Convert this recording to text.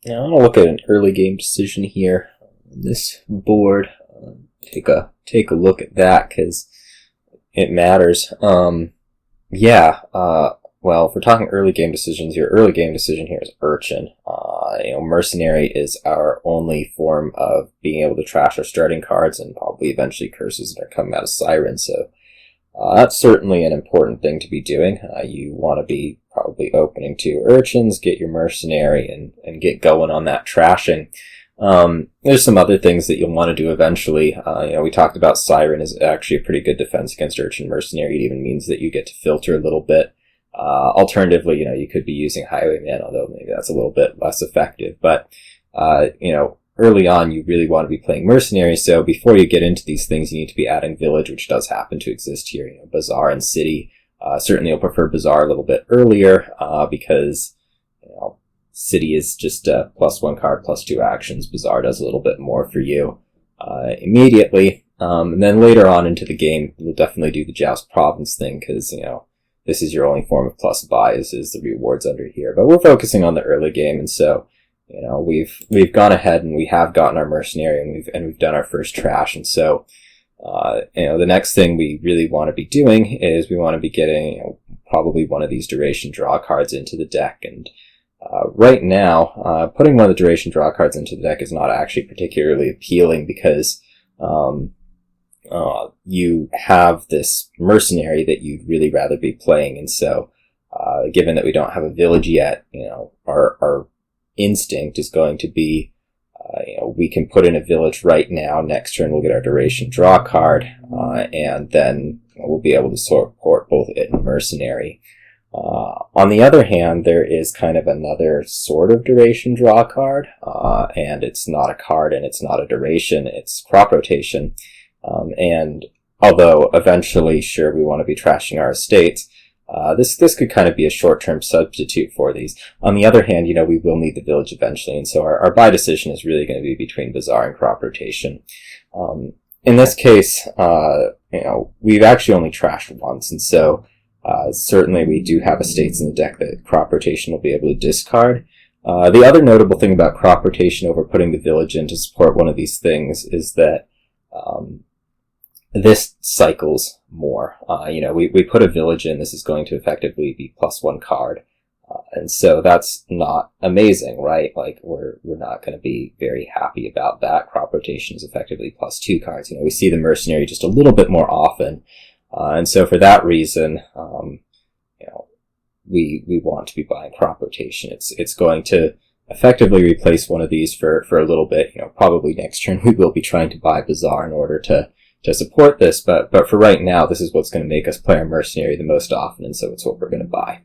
Now I'm gonna look at an early game decision here on this board. Take a look at that because it matters. Yeah. Well, if we're talking early game decisions, your early game decision here is Urchin. Mercenary is our only form of being able to trash our starting cards and probably eventually curses that are coming out of Siren. So that's certainly an important thing to be doing. You want to be probably opening 2 Urchins, get your Mercenary, and get going on that trashing. There's some other things that you'll want to do eventually. We talked about Siren is actually a pretty good defense against Urchin Mercenary. It even means that you get to filter a little bit. Alternatively, you could be using Highwayman, although maybe that's a little bit less effective. But, early on, you really want to be playing Mercenary, so before you get into these things, you need to be adding Village, which does happen to exist here. Bazaar and City. Certainly you'll prefer Bazaar a little bit earlier, because, City is just a +1 card, +2 actions. Bazaar does a little bit more for you, immediately. And then later on into the game, you'll definitely do the Joust Province thing, because, this is your only form of plus buy is the rewards under here. But we're focusing on the early game, and so, we've gone ahead and we have gotten our Mercenary and we've done our first trash, and so, the next thing we really want to be doing is we want to be getting, probably one of these duration draw cards into the deck, and right now, putting one of the duration draw cards into the deck is not actually particularly appealing because, you have this Mercenary that you'd really rather be playing, and so, given that we don't have a Village yet, our instinct is going to be, we can put in a Village right now, next turn we'll get our duration draw card, and then we'll be able to support both it and Mercenary. On the other hand, there is kind of another sort of duration draw card, and it's not a card and it's not a duration, it's crop rotation. And although eventually, sure, we want to be trashing our estates, this could kind of be a short-term substitute for these. On the other hand, we will need the Village eventually, and so our buy decision is really going to be between Bazaar and crop rotation. In this case, we've actually only trashed once, and so certainly we do have estates in the deck that crop rotation will be able to discard. The other notable thing about crop rotation over putting the Village in to support one of these things is that this cycles more. We put a Village in, this is going to effectively be +1 card. And so that's not amazing, right? Like, we're not going to be very happy about that. Crop rotation is effectively +2 cards. We see the Mercenary just a little bit more often. And so for that reason, we want to be buying crop rotation. It's going to effectively replace one of these for a little bit. Probably next turn we will be trying to buy Bazaar in order to support this, but for right now, this is what's going to make us play our Mercenary the most often, and so it's what we're going to buy.